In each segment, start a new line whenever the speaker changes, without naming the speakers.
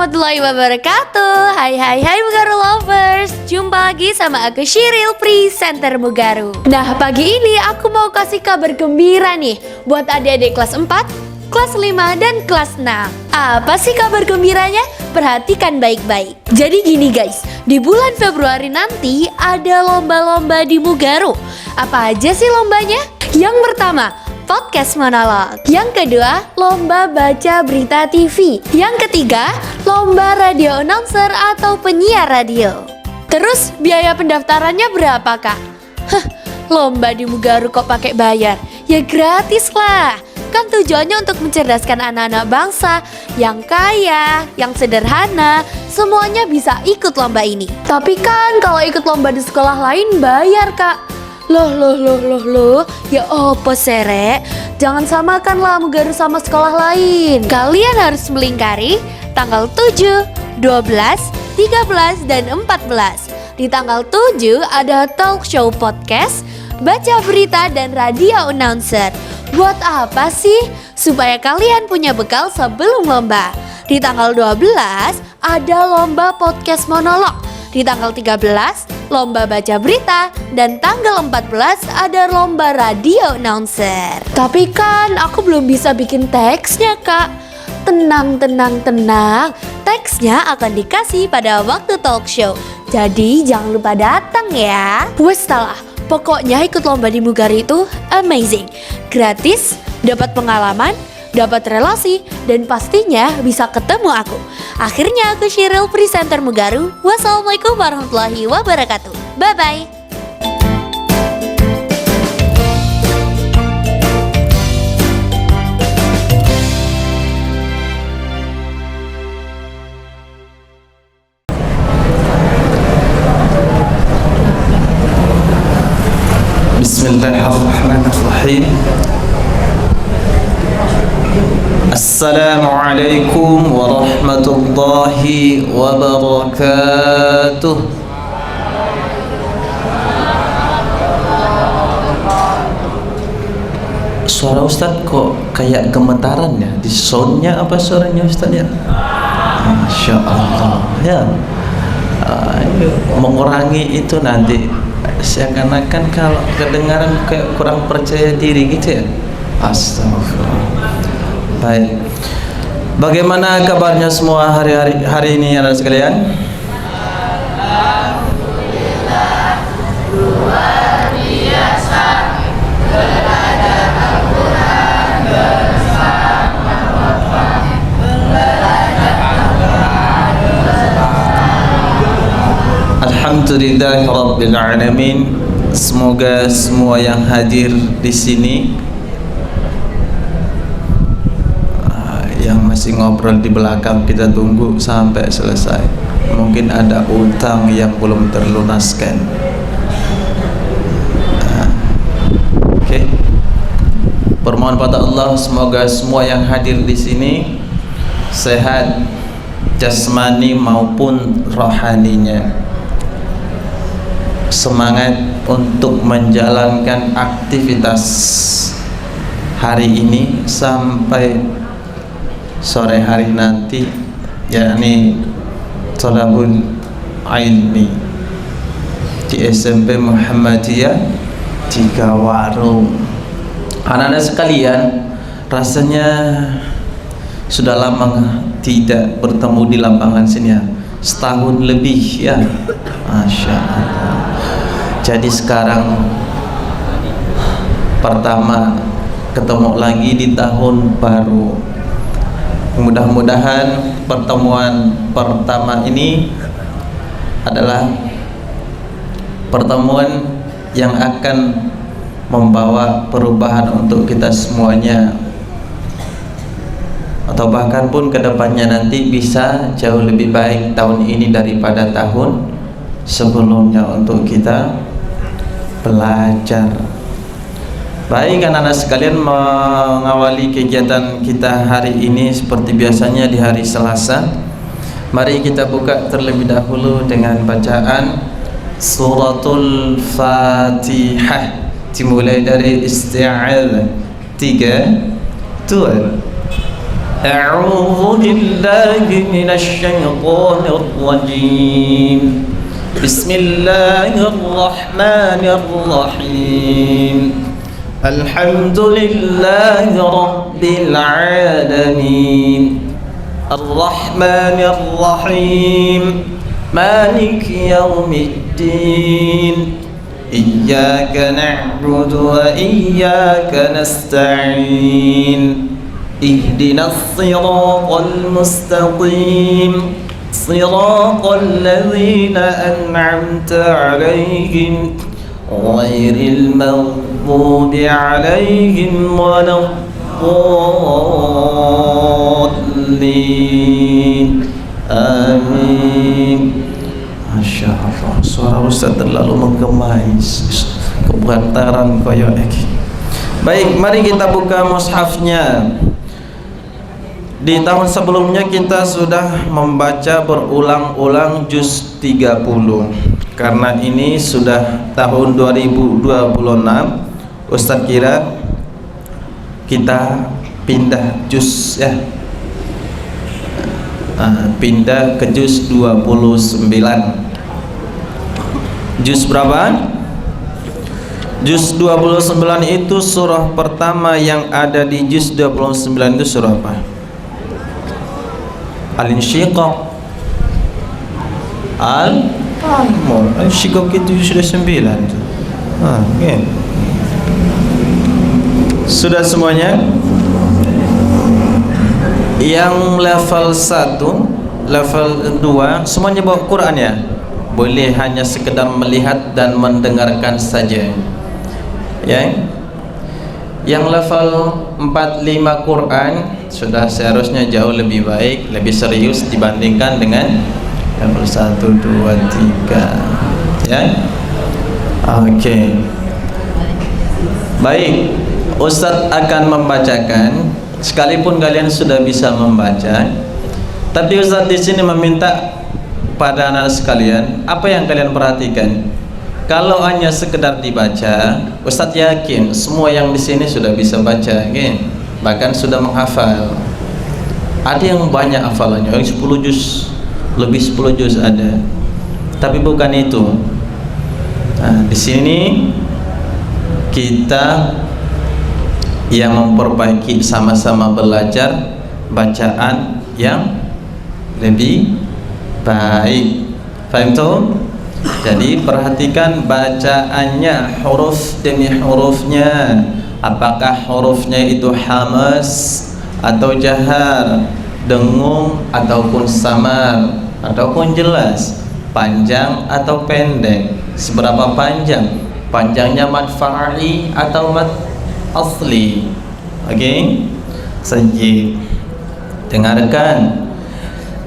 warahmatullahi wabarakatuh. Hai Mugaru lovers. Jumpa lagi sama aku Shiril, presenter Mugaru. Nah, pagi ini aku mau kasih kabar gembira nih buat adik-adik kelas 4, kelas 5, dan kelas 6. Apa sih kabar gembiranya? Perhatikan baik-baik. Jadi gini guys, di bulan Februari nanti ada lomba-lomba di Mugaru. Apa aja sih lombanya? Yang pertama, podcast monolog. Yang kedua, lomba baca berita TV. Yang ketiga, lomba radio announcer atau penyiar radio. Terus biaya pendaftarannya berapa kak? Lomba di Mugaru kok pakai bayar? Ya gratis lah. Kan tujuannya untuk mencerdaskan anak-anak bangsa yang kaya, yang sederhana, semuanya bisa ikut lomba ini. Tapi kan kalau ikut lomba di sekolah lain bayar kak. Loh, ya opo sere? Jangan samakanlah Mugaru sama sekolah lain. Kalian harus melingkari tanggal 7, 12, 13, dan 14. Di tanggal 7 ada talk show podcast, baca berita, dan radio announcer. Buat apa sih? Supaya kalian punya bekal sebelum lomba. Di tanggal 12 ada lomba podcast monolog. Di tanggal 13 lomba baca berita, dan tanggal 14 ada lomba radio announcer. Tapi kan aku belum bisa bikin teksnya kak. Tenang. Teksnya akan dikasih pada waktu talk show. Jadi jangan lupa datang ya. Wes salah. Pokoknya ikut lomba di Mugaru itu amazing. Gratis, dapat pengalaman, dapat relasi, dan pastinya bisa ketemu aku. Akhirnya aku Shiril, presenter Mugaru. Wassalamualaikum warahmatullahi wabarakatuh. Bye-bye.
Bismillahirrahmanirrahim. Assalamualaikum warahmatullahi wabarakatuh. Suara Ustadz kok kayak gemetaran ya? Di soundnya apa suaranya Ustadz ya? Masya Allah ya. Mengurangi itu nanti seakan-akan kalau kedengaran kayak kurang percaya diri gitu ya. Astagfirullah. Baik. Bagaimana kabarnya semua hari ini anak sekalian? Alhamdulillah luar biasa. Belajar Al-Quran bersama Bapak. Belajar Al-Quran bersama. Alhamdulillah Rabbil Alamin. Semoga semua yang hadir di sini, yang masih ngobrol di belakang, kita tunggu sampai selesai. Mungkin ada utang yang belum terlunaskan. Oke. Permohon pada Allah semoga semua yang hadir di sini sehat jasmani maupun rohaninya. Semangat untuk menjalankan aktivitas hari ini sampai sore hari nanti, yakni thalabul ilmi di SMP Muhammadiyah Tiga Warung. Anak-anak sekalian, rasanya sudah lama tidak bertemu di lapangan sini ya, setahun lebih ya. Masya Allah. Jadi sekarang pertama ketemu lagi di tahun baru. Mudah-mudahan pertemuan pertama ini adalah pertemuan yang akan membawa perubahan untuk kita semuanya, atau bahkan pun kedepannya nanti bisa jauh lebih baik tahun ini daripada tahun sebelumnya untuk kita belajar. Baik anak-anak sekalian, mengawali kegiatan kita hari ini seperti biasanya di hari Selasa. Mari kita buka terlebih dahulu dengan bacaan Suratul Fatihah, dimulai dari Isti'adzah 3, 2. أعوذ بالله من الشيطان الرجيم بسم الله الرحمن الرحيم الحمد لله رب العالمين الرحمن الرحيم مالك يوم الدين إياك نعبد وإياك نستعين اهدنا الصراط المستقيم صراط الذين أنعمت عليهم غير المغضوب عليهم ولا الضالين آمين. Masya Allah, suara Ustaz terlalu menggemai, kebantaran koyo iki. Baik, mari kita buka mushafnya. Di tahun sebelumnya kita sudah membaca berulang-ulang juz 30. Karena ini sudah tahun 2026, Ustaz kira kita pindah juz ya. Pindah ke juz 29. Juz berapa? Juz 29 itu surah pertama yang ada di juz 29 itu surah apa? Al-Insyiqaq. Al-Insyiqaq itu sudah 9 tu. Okay. Sudah semuanya? Yang level 1, level 2 semuanya bawa Quran ya? Boleh hanya sekedar melihat dan mendengarkan saja ya. Yang level 4-5 Quran sudah seharusnya jauh lebih baik, lebih serius dibandingkan dengan level 1, 2, 3 ya. Oke. Baik, Ustaz akan membacakan. Sekalipun kalian sudah bisa membaca, tapi Ustaz di sini meminta pada anak sekalian, apa yang kalian perhatikan? Kalau hanya sekedar dibaca, Ustaz yakin semua yang di sini sudah bisa baca, kan? Bahkan sudah menghafal. Ada yang banyak hafalannya, yang 10 juz, lebih 10 juz ada. Tapi bukan itu. Nah, di sini kita yang memperbaiki, sama-sama belajar bacaan yang lebih baik. Faham tuh? Jadi perhatikan bacaannya, huruf demi hurufnya. Apakah hurufnya itu hamas atau jahar, dengung ataupun samar, ataupun jelas, panjang atau pendek, seberapa panjang, panjangnya mad fa'li atau mad asli. Oke, Sajid, dengarkan.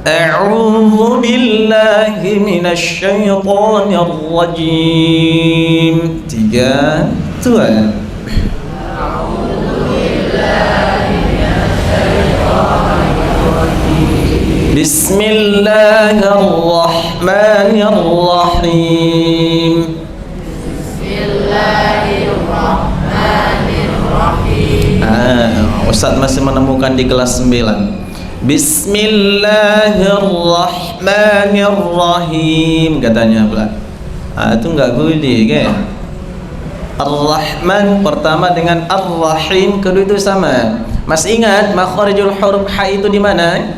A'udzu billahi minasy syaithanir rajim. 3, 2. Bismillahirrahmanirrahim. Ustaz masih menemukan di kelas 9. Bismillahirrahmanirrahim katanya pula. Itu enggak gudi kan? Ar-Rahman pertama dengan Ar-Rahim kedua itu sama. Masih ingat makharijul huruf ha itu di mana?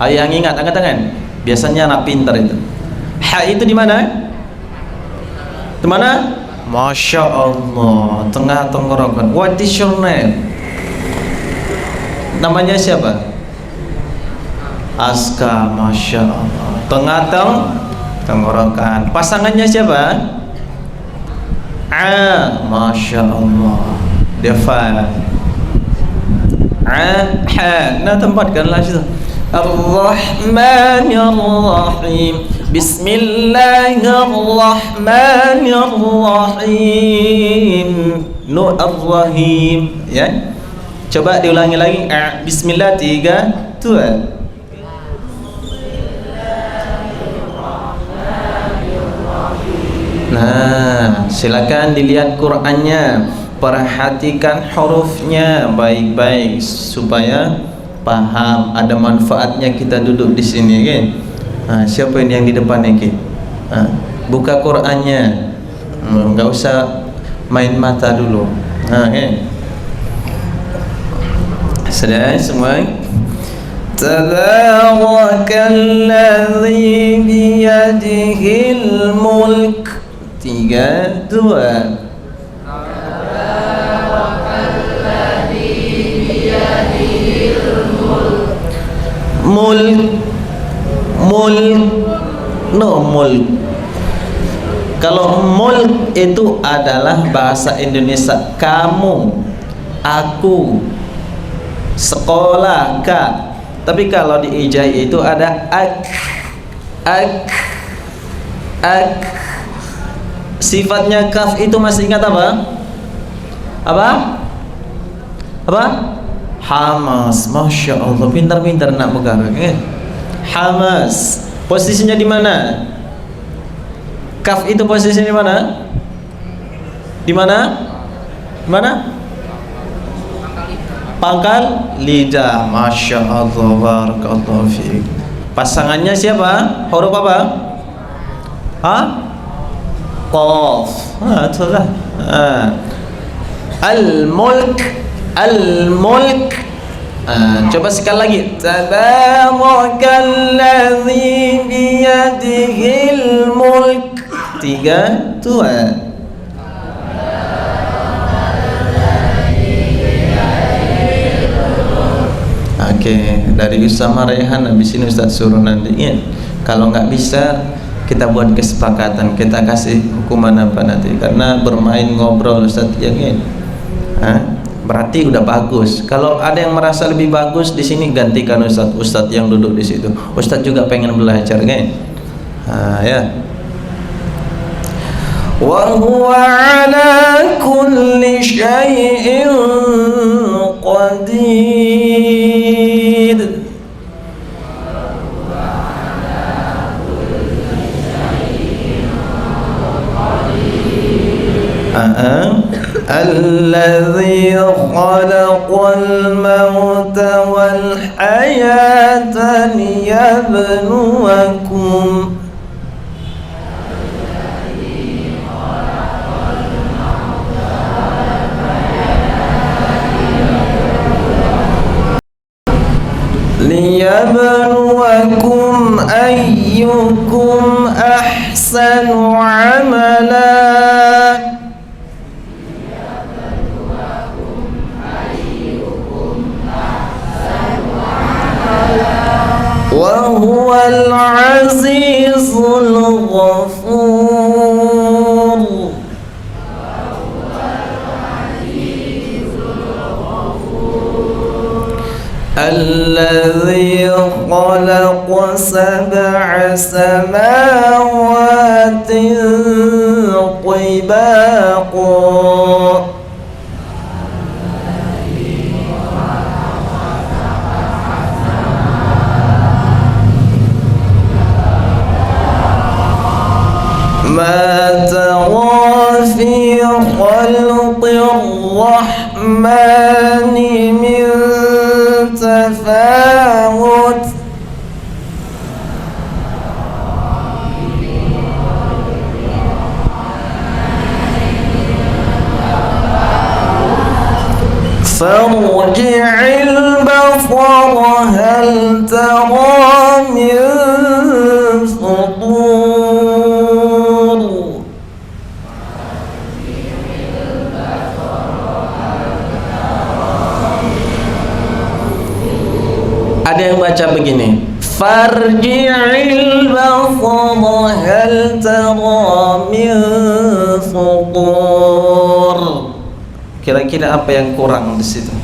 Ayo yang ingat angkat tangan. Biasanya anak pintar itu. Ha itu di mana? Di mana? Masya Allah, tengah tenggorokan. What is your name? Namanya siapa? Aska, Masya Allah. Tengah tenggorokan. Pasangannya siapa? Masya Allah. Defa. Nah tempatkanlah situ. Ar-Rahmanir-Rahim. Bismillahirrahmanirrahim. Ar-Rahim ya. Coba diulangi lagi. Bismillah 3, 2. Nah, silakan dilihat Qur'annya, perhatikan hurufnya baik-baik supaya paham, ada manfaatnya kita duduk di sini kan. Siapa ini yang di depan ni? Buka Qurannya, nggak usah main mata dulu. Kan? Sudah semua? Tabarakalladzi biyadihil mulk. 3, 2. Mulk. Kalau mulk itu adalah bahasa Indonesia kamu, aku, sekolah, kak. Tapi kalau di ijai itu ada ak. Sifatnya kaf itu masih ingat apa? Hamas. Masya Allah, pintar-pintar nak megang. Hamas. Posisinya di mana? Kaf itu posisinya di mana? Di mana? Pangkal lidah. Masya Allah, barakallahu fiik. Pasangannya siapa? Huruf apa? Qaf. Itulah. Al-mulk. Coba sekali lagi. Tabarakalladzi biyadihil mulk. 3, 2. Okey, dari Usama Rehan habis ini Ustaz suruh nanti ya. Kalau nggak bisa kita buat kesepakatan, kita kasih hukuman apa nanti. Karena bermain ngobrol Ustaz ya kan. Berarti udah bagus. Kalau ada yang merasa lebih bagus di sini gantikan Ustaz yang duduk di situ. Ustaz juga pengen belajar kan. Ya. Wa huwa ala kulli syai'in qadir. الذي خلق الموت والحياة ليبلوكم أيكم أحسن عملا وهو العزيز الغفور. الذي خلق 7 سماوات طباقا ما ترى في خلق الرحمن من تفاوت فارجع البصر هل ترى من فطور. Ada yang baca begini, farji'il basara hal tara min futur. Kira-kira apa yang kurang di situ?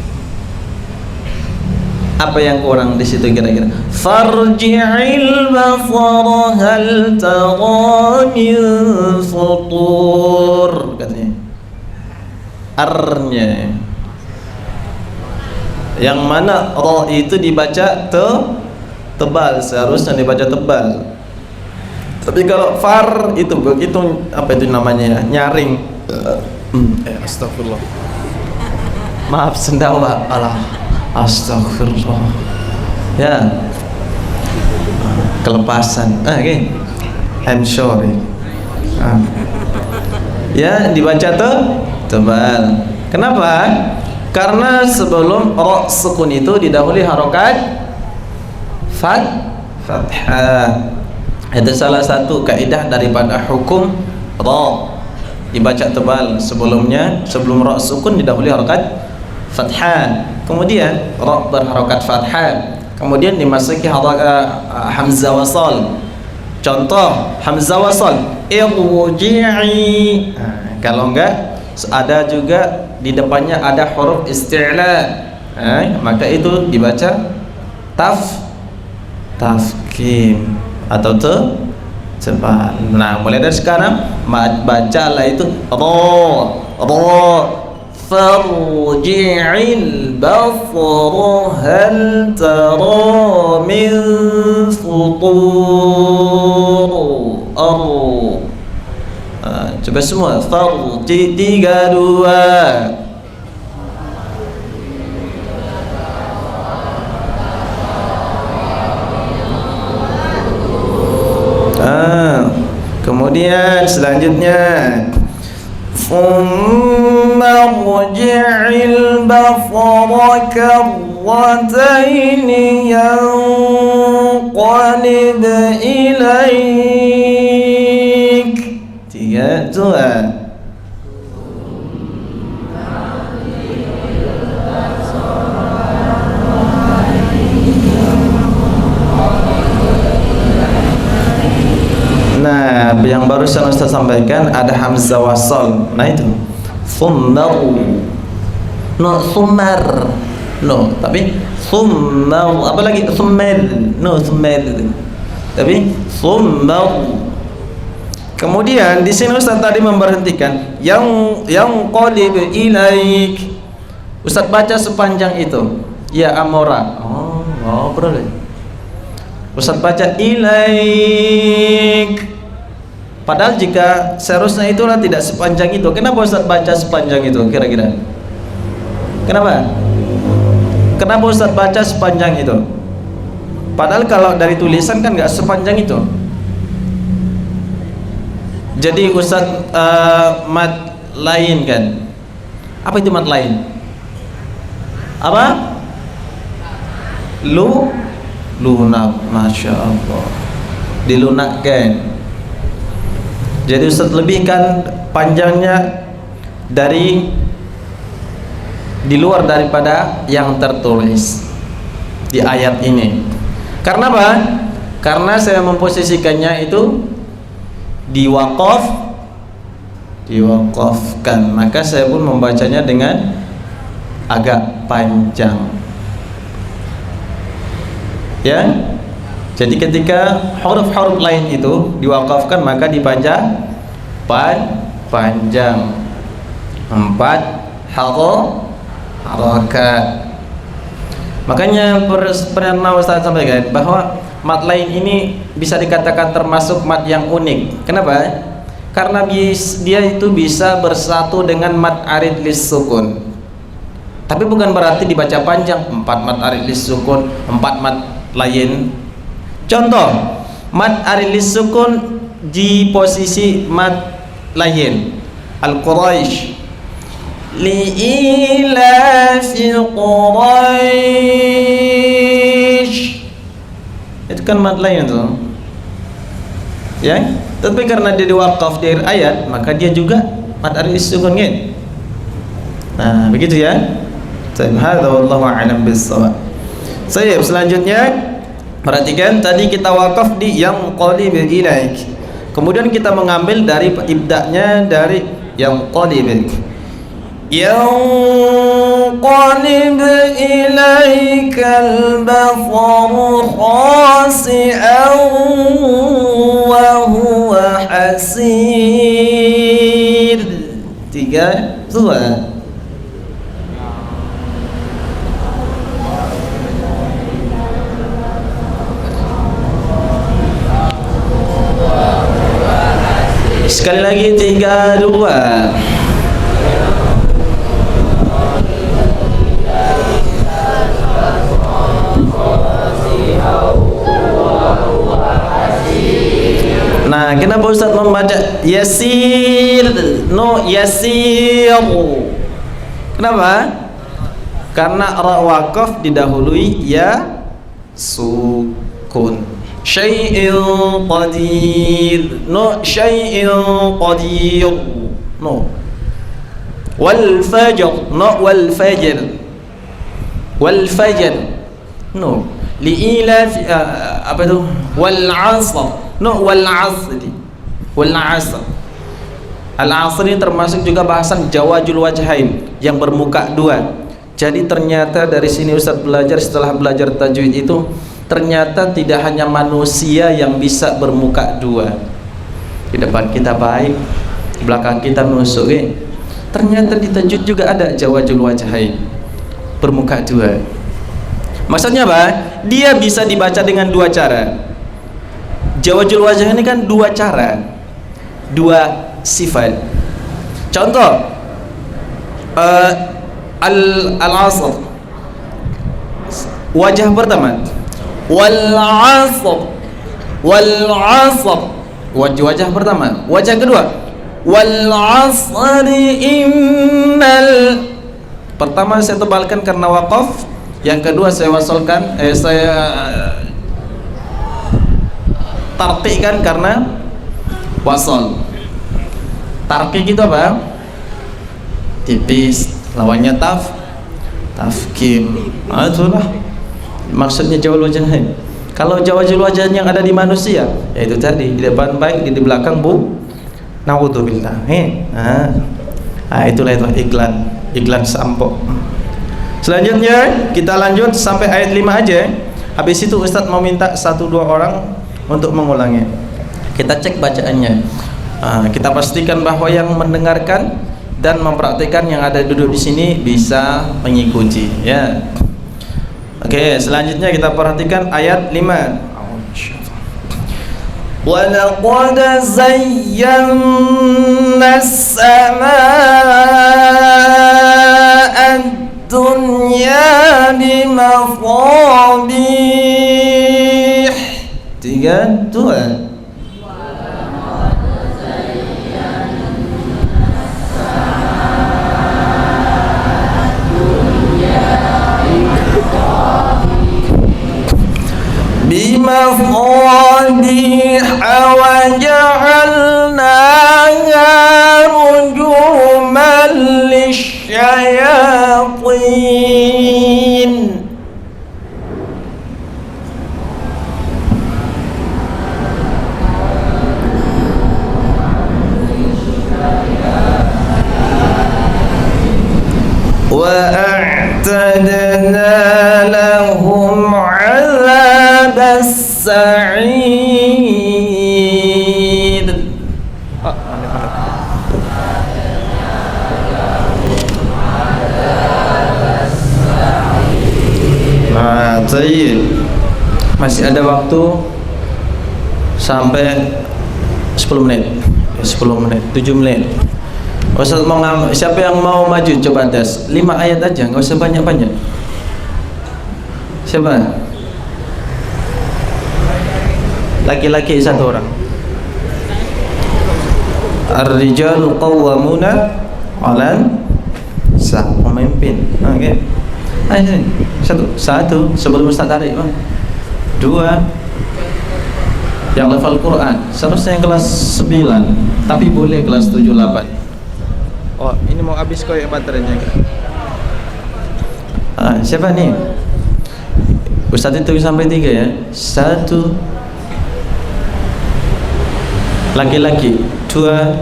Apa yang kurang di situ kira-kira? Farji'il basara hal tara min futur katanya. Arnya yang mana ra itu dibaca tebal, seharusnya dibaca tebal. Tapi kalau far itu begitu apa itu namanya? Nyaring. Astagfirullah. Maaf sendawa. Astaghfirullah. Ya, kelepasan. Okay. I'm sorry. Ya, dibaca tuh tebal. Kenapa? Karena sebelum ra sukun itu didahului harokat fathah. Itu salah satu kaidah daripada hukum ra, dibaca tebal sebelumnya. Sebelum ra sukun didahului harokat fathah, kemudian ra berharokat fathah, kemudian dimasuki hamzah wasal. Contoh hamzah wasal irji'i. Kalau enggak ada juga di depannya ada huruf isti'la, maka itu dibaca tafkhim atau tebal. Nah, mulai dari sekarang bacalah itu ra farji'il basra hal tara min futur. Coba semua farji 3 2. Kemudian selanjutnya thumma rji'il basara karrataini yanqalib ilaik. 3 2. Nah, yang barusan Ustaz sampaikan ada hamzah wasal. Nah itu thummar. No, thummar. No, tapi thummar. Apa lagi? Thummar. No, thummar. Tapi thummar. Kemudian di sini Ustaz tadi memberhentikan yang qalib ilaik. Ustaz baca sepanjang itu. Ya amora. Oh, boleh. Ustaz baca ilaik. Padahal jika seharusnya itulah tidak sepanjang itu. Kenapa Ustaz baca sepanjang itu kira-kira? Kenapa? Kenapa Ustaz baca sepanjang itu? Padahal kalau dari tulisan kan nggak sepanjang itu. Jadi Ustaz mat lain kan? Apa itu mat lain? Apa? Lunak, masya Allah, dilunakkan. Jadi Ustaz lebihkan panjangnya dari di luar daripada yang tertulis di ayat ini. Karena apa? Karena saya memposisikannya itu diwakafkan, maka saya pun membacanya dengan agak panjang. Ya, jadi ketika huruf-huruf lain itu diwakafkan maka dipanjang panjang 4 harokat. Makanya pernah Ustaz sampaikan bahwa mat lain ini bisa dikatakan termasuk mat yang unik. Kenapa? Karena dia itu bisa bersatu dengan mat arid lis sukun. Tapi bukan berarti dibaca panjang 4 mat arid lis sukun, 4 mat lain. Contoh mat arid lis sukun di posisi mat lain. Al-Quraish li'ilafi Quraish, itu kan mat lain tuh, ya. Tapi karena dia diwakaf di akhir ayat, maka dia juga mat arid lis sukun kan. Nah, begitu ya. Hadza wallahu a'lam bis-shawab. Selanjutnya perhatikan, tadi kita wakaf di yang qalib ilaik. Kemudian kita mengambil dari ibda'nya dari yang qalib. Yang qalib ilaikal basaru khasi'an wa huwa hasir. 3 2. Sekali lagi 3 2. Yasir, no yasir. Kenapa? Karena ra waqaf didahului ya sukun. Syai'il qadir, no syai'il qadir, no. Wal fajr, no wal fajr. Wal fajr, no. Li'ila apa itu? Wal 'asr, no wal 'asr. Wal 'asr. Al 'asr ini termasuk juga bahasan jawajul wajhain yang bermuka dua. Jadi ternyata dari sini Ustaz belajar, setelah belajar tajwid itu ternyata tidak hanya manusia yang bisa bermuka dua. Di depan kita baik, di belakang kita nusuk. Ternyata di tajwid juga ada jawajul wajhain, bermuka dua. Maksudnya apa? Dia bisa dibaca dengan dua cara. Jawajul wajhain ini kan dua cara, dua sifat. Contoh al-asr, wajah pertama wal asr, wal asr, wajah pertama. Wajah kedua wal asri innal. Pertama saya tebalkan karena waqaf, yang kedua saya wasalkan, saya tarqiqkan karena wasal. Tarqiq itu apa? Tipis, lawannya tafkim. Itulah maksudnya jawajul wajhain. Kalau jawajul wajhain yang ada di manusia, yaitu tadi di depan baik, di belakang bu. Naudzubillah. Itulah itu iklan sampo. Selanjutnya kita lanjut sampai ayat 5 aja. Habis itu Ustaz mau minta 1-2 orang untuk mengulangi. Kita cek bacaannya. Kita pastikan bahwa yang mendengarkan dan mempraktikkan yang ada duduk di sini bisa mengikuti, ya. Oke, selanjutnya kita perhatikan ayat 5. Wa laqad zayyana as-samaa'a ad-dunya bimasabih. 3, 2. بمصابيح وجعلناها رجوما للشياطين. وأعتدنا لهم عذاب السعير. Nah, masih ada waktu sampai 10 menit. 10 menit, 7 menit. Ustaz mau siapa yang mau maju coba tes 5 ayat aja, nggak usah banyak-banyak. Siapa? Laki-laki 1 orang. Ar-rijalu qawwamuna 'alan nisa, pemimpin. Oke. Ayo satu sebelum Ustaz tarik, Bang. 2 yang level Quran, seharusnya yang kelas 9, tapi boleh kelas 7, 8. Oh, ini mau habis kok ya baterainya. Siapa nih? Ustaz itu sampai 3 ya. 1 laki-laki, 2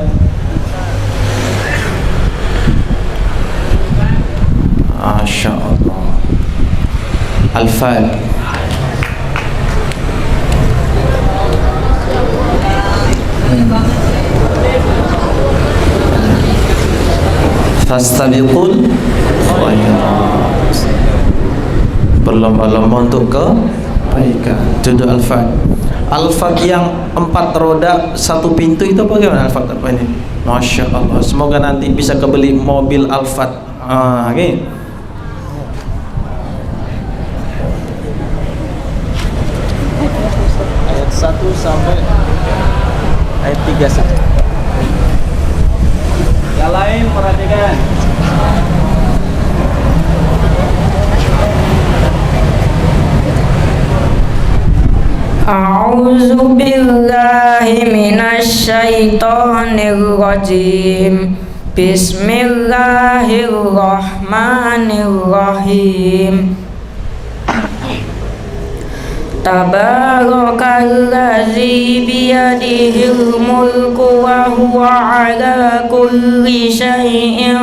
Masya Allah. Al-Fal. Fastabiqul khairat. Berlomba-lomba untuk kebaikan. Judul Al-Fat. Al-Fat yang 4 roda 1 pintu itu bagaimana Al-Fat apa ini? Masya Allah. Semoga nanti bisa kebeli mobil Al-Fat. Oke. Ayat 1 sampai ayat 31. Yang lain perhatikan.
A'udzu billahi minasy syaithanir rajim. Bismillahirrahmanirrahim. Tabarakalladzi biyadihil mulku wa huwa ala kulli syai'in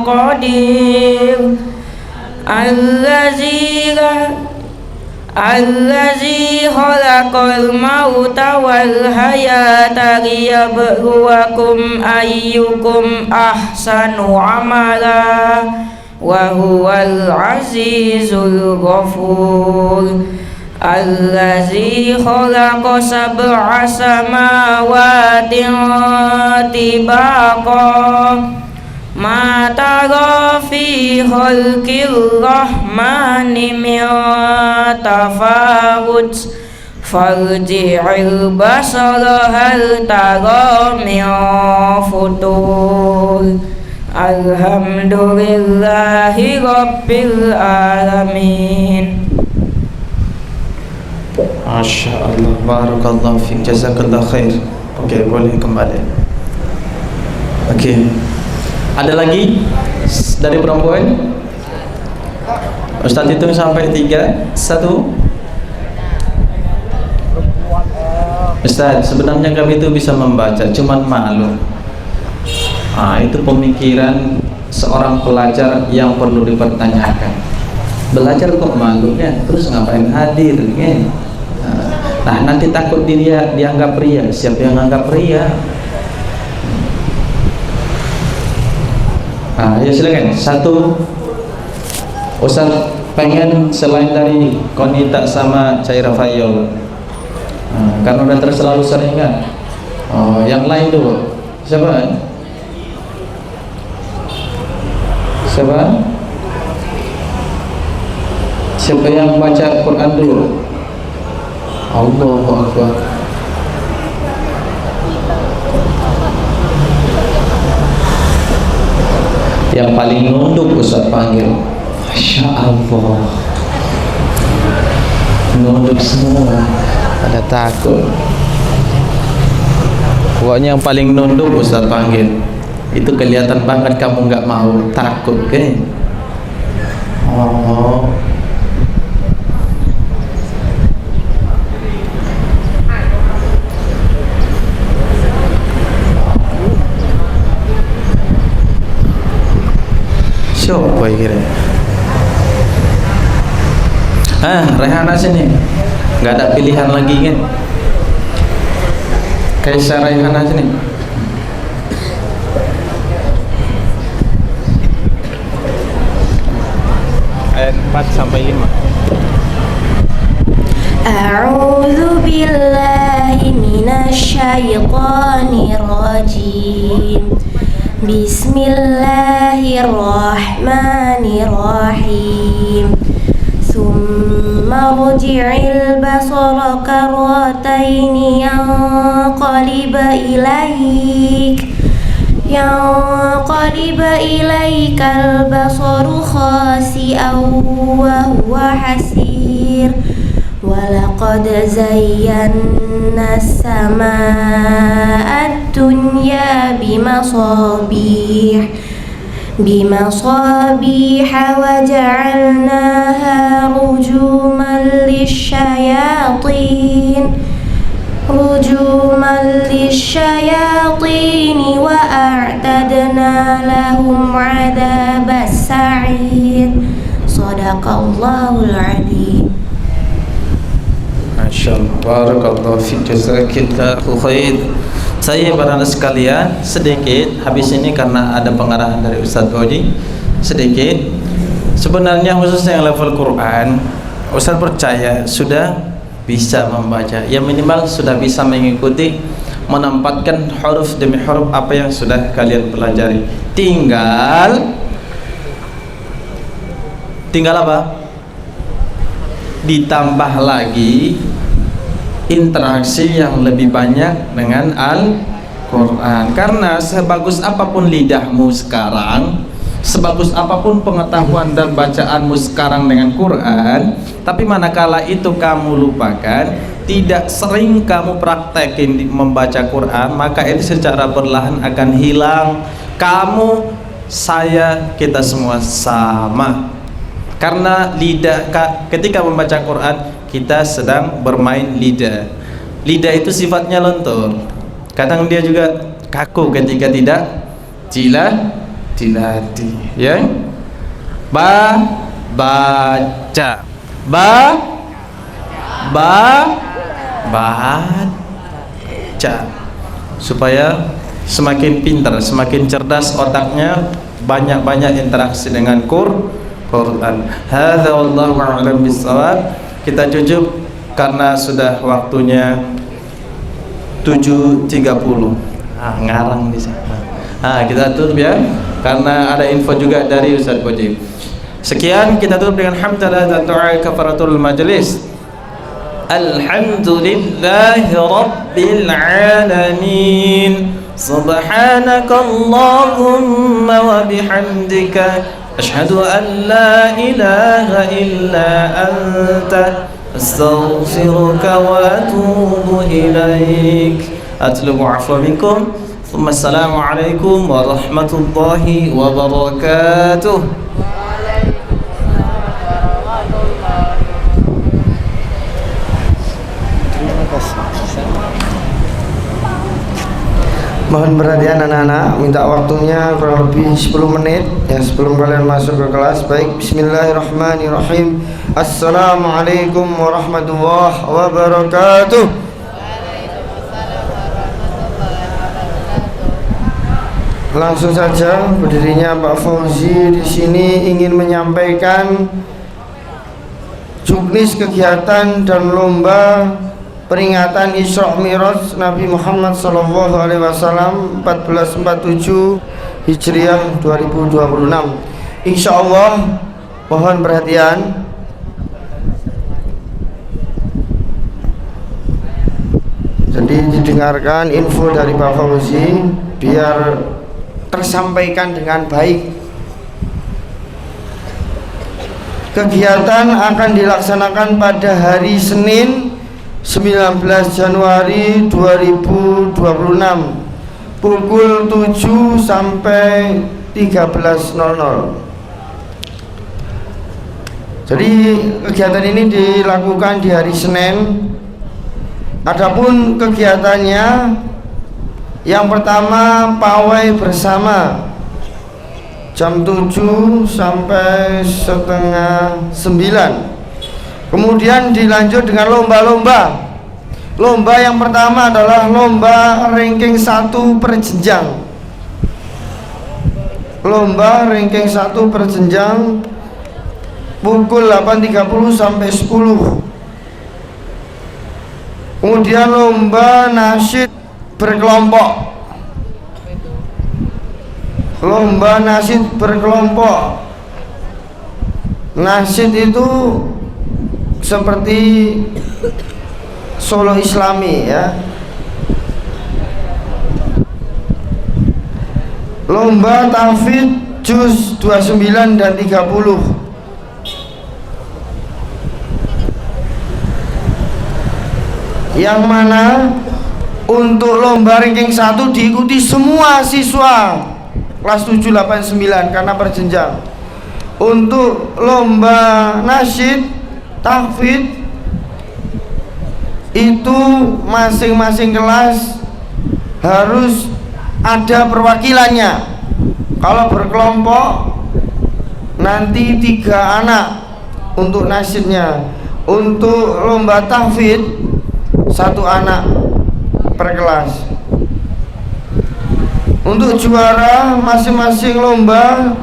qadir. Allazi khalaqal mauta wal hayata liyabluwakum ayyukum ahsanu amala wa huwal azizul ghafur. Allazi khalaqa sab'a samawatin tibaqa ma tara fi khalqir rahmani min tafawut farji'il basara hal tara min futur. Alhamdulillahi rabbil alamin.
Masya Allah, barakallahu fiik, jazakallah khair. Oke, boleh kembali. Oke. Ada lagi dari perempuan? Ustaz hitung sampai 3. 1. Ustaz, sebenarnya kami itu bisa membaca, cuman malu. Itu pemikiran seorang pelajar yang perlu dipertanyakan. Belajar kok malu ya, terus ngapain hadir ya? Nah, nanti takut dia dianggap pria. Siapa yang anggap pria? Ya silakan. 1. Ustaz pengen selain dari Konita sama Caira Fayol, karena udah terlalu sering kan. Yang lain dulu. Siapa? Siapa yang baca Quran dulu? Allahu Akbar. Yang paling nunduk Ustaz panggil. Masya Allah, nunduk semua, pada takut. Pokoknya yang paling nunduk Ustaz panggil. Itu kelihatan banget kamu nggak mau, takut kan? Siapa kira? Rehana sini. Nggak ada pilihan lagi kan? Kaisar Rehana sini. Ayat 4 sampai 5.
A'udzu billahi minasy syaithanir rajim. Bismillahirrahmanirrahim. Summa rji'il basara karrataini yanqalib ilaikal basaru khasi'an wa huwa hasir. Walaqad zayyana as-samaa'a ad-dunya bimasabiha wa ja'alnaha rujuman lisyayatin wa a'tadna lahum 'adzabas sa'ir. Shadaqallahul 'adzim.
Masyaallah, barakallahu fiik, jazakillahu khair. Saya barangkali sekalian sedikit habis ini karena ada pengarahan dari Ustaz Oji sedikit. Sebenarnya khususnya yang level Quran, Ustaz percaya sudah bisa membaca, ya minimal sudah bisa mengikuti, menempatkan huruf demi huruf apa yang sudah kalian pelajari. Tinggal apa? Ditambah lagi interaksi yang lebih banyak dengan Quran. Karena sebagus apapun lidahmu sekarang, sebagus apapun pengetahuan dan bacaanmu sekarang dengan Quran, tapi manakala itu kamu lupakan, tidak sering kamu praktekin membaca Quran, maka itu secara perlahan akan hilang. Kamu, saya, kita semua sama. Karena lidah, ketika membaca Quran, kita sedang bermain lidah. Lidah itu sifatnya lentur. Kadang dia juga kaku ketika tidak dilatih, ya. Baca, baca, supaya semakin pintar, semakin cerdas otaknya, banyak-banyak interaksi dengan Quran. Hadza wallahu a'lam bissawab. Kita cukup karena sudah waktunya 7.30. Ngarang di sana. Kita tutup ya, karena ada info juga dari Ustaz Boji. Sekian, kita tutup dengan hamdalah dan doa kafaratul majlis. Alhamdulillahi rabbil alamin. Subhanakallahumma wa bihamdika asyhadu an la ilaha illa anta astaghfiruka wa atubu ilaik. Atlubu afwa minkum. Assalamualaikum warahmatullahi wabarakatuh.
Mohon perhatian anak-anak, minta waktunya kurang lebih 10 menit ya sebelum kalian masuk ke kelas. Baik, bismillahirrahmanirrahim. Assalamualaikum warahmatullahi wabarakatuh. Langsung saja, berdirinya Pak Fauzi di sini ingin menyampaikan juknis kegiatan dan lomba peringatan Isra Mi'raj Nabi Muhammad SAW 1447 Hijriah 2026. Insyaallah, mohon perhatian. Jadi didengarkan info dari Pak Fauzi biar tersampaikan dengan baik. Kegiatan akan dilaksanakan pada hari Senin 19 Januari 2026 pukul 7 sampai 13.00. Jadi kegiatan ini dilakukan di hari Senin. Adapun kegiatannya, yang pertama pawai bersama jam 7 sampai setengah 9. Kemudian dilanjut dengan lomba-lomba. Lomba yang pertama adalah lomba ranking 1 per jenjang. Lomba ranking 1 per jenjang pukul 8.30 sampai 10. Kemudian lomba nasyid berkelompok. Lomba nasyid berkelompok. Nasyid itu seperti solo islami ya. Lomba tahfidz juz 29 dan 30. Yang mana untuk lomba ranking 1 diikuti semua siswa kelas 7, 8, 9 karena berjenjang. Untuk lomba nasyid tahfidz itu masing-masing kelas harus ada perwakilannya. Kalau berkelompok nanti 3 anak untuk nasyidnya. Untuk lomba tahfidz 1 anak per kelas. Untuk juara masing-masing lomba,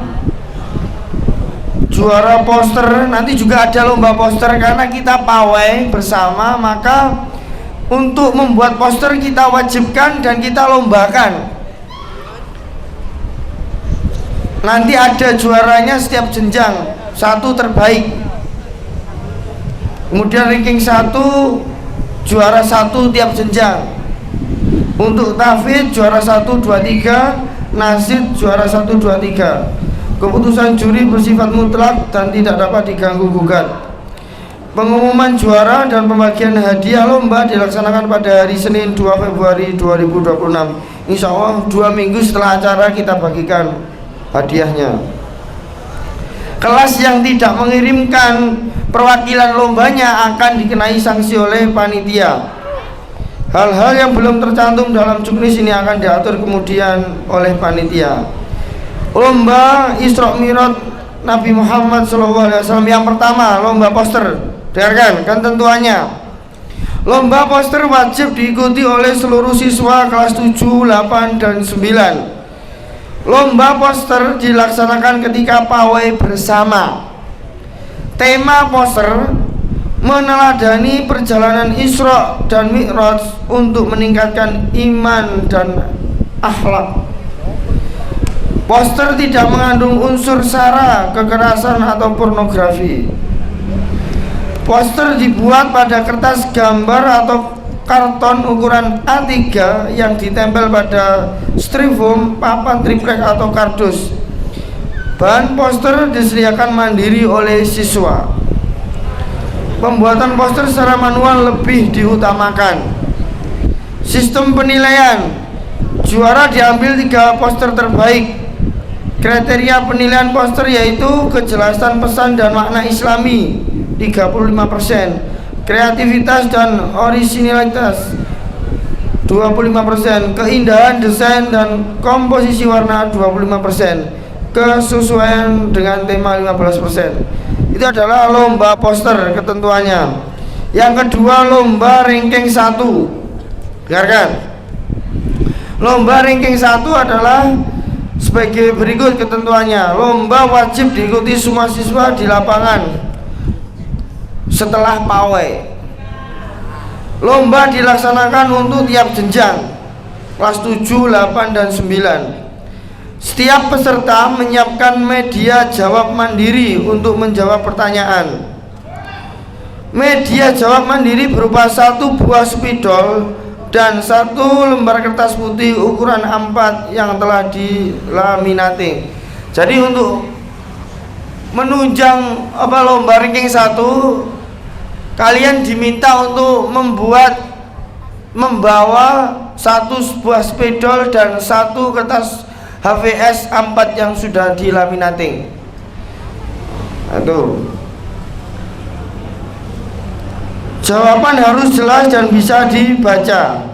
juara poster, nanti juga ada lomba poster karena kita pawai bersama, maka untuk membuat poster kita wajibkan dan kita lombakan. Nanti ada juaranya setiap jenjang, 1 terbaik. Kemudian ranking 1 juara 1 tiap jenjang. Untuk tahfidz juara 1, 2, 3, nasid juara 1, 2, 3. Keputusan juri bersifat mutlak dan tidak dapat diganggu gugat. Pengumuman juara dan pembagian hadiah lomba dilaksanakan pada hari Senin 2 Februari 2026. Insya Allah 2 minggu setelah acara kita bagikan hadiahnya. Kelas yang tidak mengirimkan perwakilan lombanya akan dikenai sanksi oleh panitia. Hal-hal yang belum tercantum dalam juknis ini akan diatur kemudian oleh panitia. Lomba Isra Mi'raj Nabi Muhammad SAW yang pertama, lomba poster. Dengarkan ketentuannya. Lomba poster wajib diikuti oleh seluruh siswa kelas 7, 8, dan 9. Lomba poster dilaksanakan ketika pawai bersama. Tema poster meneladani perjalanan Isra dan Mi'raj untuk meningkatkan iman dan akhlak. Poster tidak mengandung unsur sara, kekerasan, atau pornografi. Poster dibuat pada kertas gambar atau karton ukuran A3 yang ditempel pada styrofoam, papan triplek atau kardus. Bahan poster disediakan mandiri oleh siswa. Pembuatan poster secara manual lebih diutamakan. Sistem penilaian. Juara diambil 3 poster terbaik. Kriteria penilaian poster yaitu kejelasan pesan dan makna islami 35%, kreativitas dan orisinalitas 25%, keindahan desain dan komposisi warna 25%, kesesuaian dengan tema 15%. Itu adalah lomba poster ketentuannya. Yang kedua, lomba ranking 1. Dengarkan. Lomba ranking 1 adalah sebagai berikut ketentuannya. Lomba wajib diikuti semua siswa di lapangan setelah pawai. Lomba dilaksanakan untuk tiap jenjang kelas 7, 8, dan 9. Setiap peserta menyiapkan media jawab mandiri untuk menjawab pertanyaan. Media jawab mandiri berupa 1 buah spidol dan 1 lembar kertas putih ukuran A4 yang telah dilaminate. Jadi untuk menunjang lomba ranking 1, kalian diminta untuk membawa 1 buah spidol dan 1 kertas HVS A4 yang sudah dilaminate. Aduh. Jawaban harus jelas dan bisa dibaca.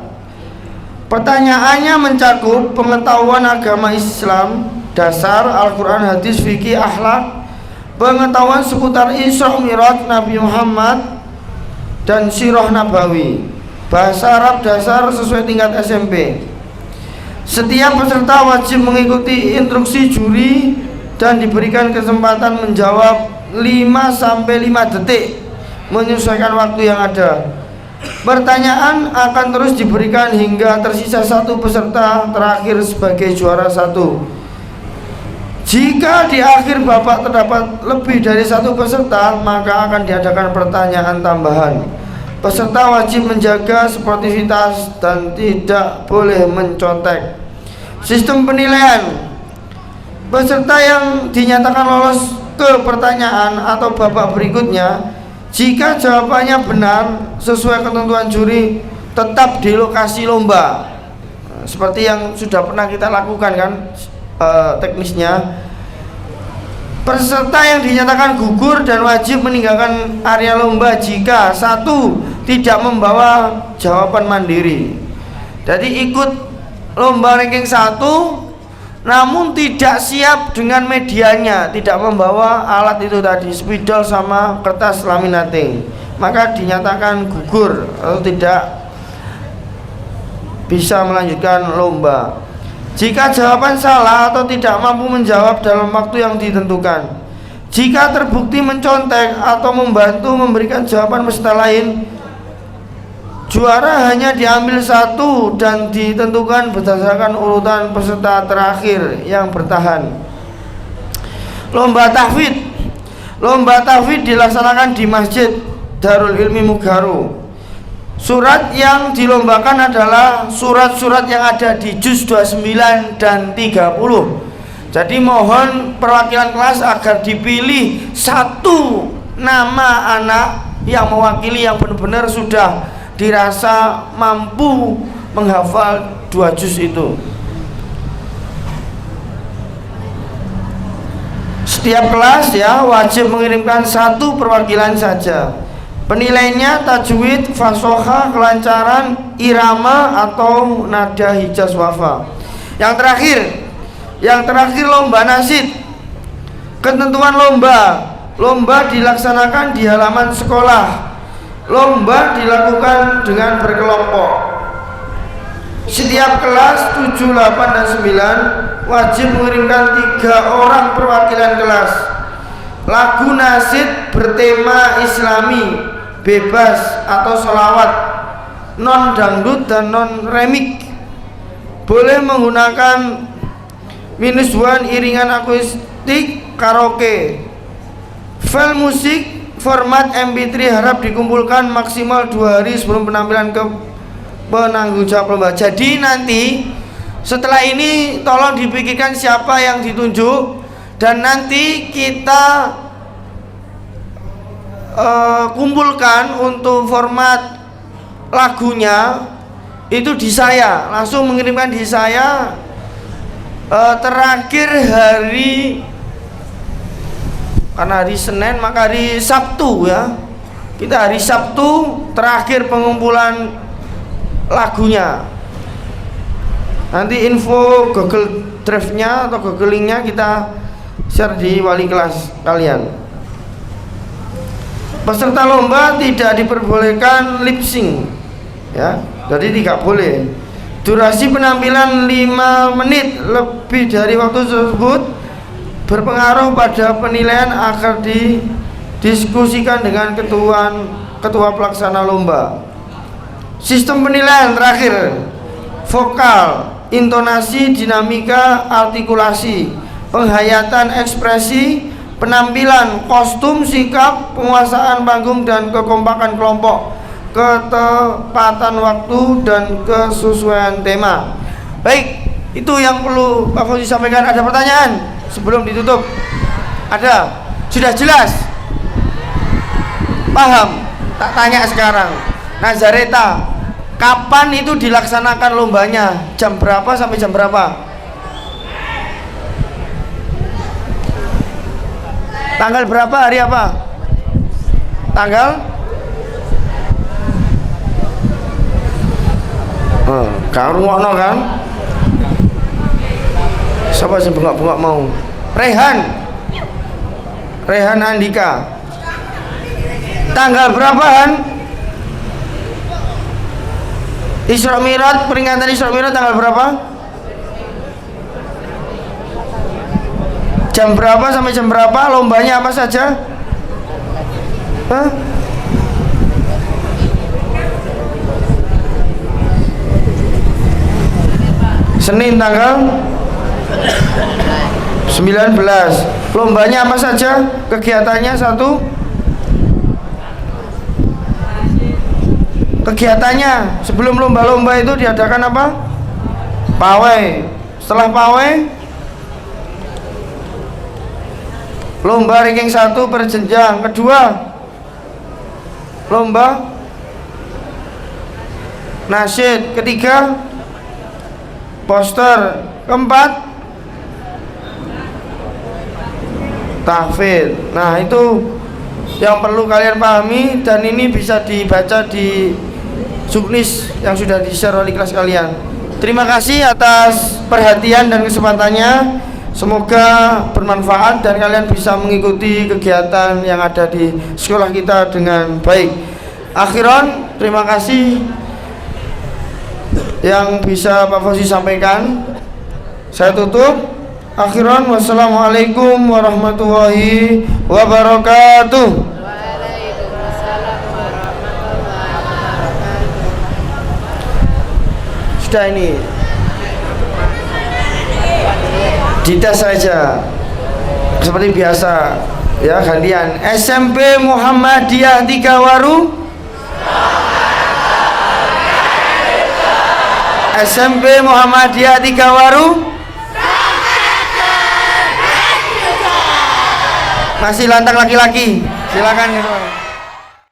Pertanyaannya mencakup pengetahuan agama Islam, dasar, Al-Quran, hadis, fikih, akhlak, pengetahuan seputar Isra Mi'raj Nabi Muhammad, dan sirah nabawi, bahasa Arab dasar sesuai tingkat SMP. Setiap peserta wajib mengikuti instruksi juri dan diberikan kesempatan menjawab 5-5 detik menyesuaikan waktu yang ada. Pertanyaan akan terus diberikan hingga tersisa 1 peserta terakhir sebagai juara 1. Jika di akhir babak terdapat lebih dari 1 peserta, maka akan diadakan pertanyaan tambahan. Peserta wajib menjaga sportivitas dan tidak boleh mencontek. Sistem penilaian. Peserta yang dinyatakan lolos ke pertanyaan atau babak berikutnya, jika jawabannya benar sesuai ketentuan juri, tetap di lokasi lomba. Seperti yang sudah pernah kita lakukan kan teknisnya. Peserta yang dinyatakan gugur dan wajib meninggalkan area lomba jika 1 tidak membawa jawaban mandiri. Jadi ikut lomba ranking 1 namun tidak siap dengan medianya, tidak membawa alat itu tadi, spidol sama kertas laminating, maka dinyatakan gugur atau tidak bisa melanjutkan lomba. Jika jawaban salah atau tidak mampu menjawab dalam waktu yang ditentukan. Jika terbukti mencontek atau membantu memberikan jawaban peserta lain, juara hanya diambil 1 dan ditentukan berdasarkan urutan peserta terakhir yang bertahan. Lomba tahfidz. Lomba tahfidz dilaksanakan di Masjid Darul Ilmi Mugaru. Surat yang dilombakan adalah surat-surat yang ada di juz 29 dan 30. Jadi mohon perwakilan kelas agar dipilih satu nama anak yang mewakili yang benar-benar sudah dirasa mampu menghafal 2 juz itu. Setiap kelas ya wajib mengirimkan satu perwakilan saja. Penilaiannya tajwid, fasohah, kelancaran, irama atau nada hijaz wafa. Yang terakhir lomba nasid. Ketentuan lomba dilaksanakan di halaman sekolah. Lomba dilakukan dengan berkelompok. Setiap kelas 7, 8, dan 9 wajib mengirimkan 3 orang perwakilan kelas. Lagu nasid bertema islami, bebas atau sholawat, non dangdut dan non remik. Boleh menggunakan -1 iringan akustik karaoke. File musik format MP3 harap dikumpulkan maksimal 2 hari sebelum penampilan ke penanggung jawab lomba. Jadi nanti setelah ini tolong dipikirkan siapa yang ditunjuk, dan nanti kita kumpulkan untuk format lagunya itu di saya, langsung mengirimkan di saya. Terakhir hari, karena hari Senin maka hari Sabtu ya, kita hari Sabtu terakhir pengumpulan lagunya. Nanti info Google Drive-nya atau Google Link-nya kita share di wali kelas kalian. Peserta lomba tidak diperbolehkan lip sync ya, jadi tidak boleh. Durasi penampilan 5 menit lebih dari waktu tersebut berpengaruh pada penilaian, akan didiskusikan dengan ketua pelaksana lomba. Sistem penilaian terakhir: vokal, intonasi, dinamika, artikulasi, penghayatan ekspresi, penampilan, kostum, sikap, penguasaan panggung dan kekompakan kelompok, ketepatan waktu dan kesesuaian tema. Baik, itu yang perlu Pak Fauzi sampaikan. Ada pertanyaan sebelum ditutup? Ada? Sudah jelas? Paham? Tak tanya sekarang. Nazareta, kapan itu dilaksanakan lombanya? Jam berapa sampai jam berapa? Tanggal berapa, hari apa? Tanggal? Kau ngono kan? Siapa sih bengak-bengak mau? Rehan Andika. Tanggal berapaan? Isra Mi'raj, peringatan Isra Mi'raj tanggal berapa? Jam berapa sampai jam berapa? Lombanya apa saja? Hah? Senin tanggal 19. Lombanya apa saja? Kegiatannya satu. Kegiatannya sebelum lomba-lomba itu diadakan apa? Pawai. Setelah pawai, lomba ranking 1 berjenjang. Kedua, lomba nasyid. Ketiga, poster. Keempat, tahfidz. Nah, itu yang perlu kalian pahami, dan ini bisa dibaca di sublis yang sudah di-share oleh kelas kalian. Terima kasih atas perhatian dan kesempatannya. Semoga bermanfaat dan kalian bisa mengikuti kegiatan yang ada di sekolah kita dengan baik. Akhiran, terima kasih yang bisa Pak Fauzi sampaikan. Saya tutup. Akhiran, wassalamualaikum warahmatullahi wabarakatuh. Sudah, ini dites saja seperti biasa ya, gantian. SMP Muhammadiyah 3 Waru. SMP Muhammadiyah Tigawaru. Masih lantang laki-laki. Silakan ya,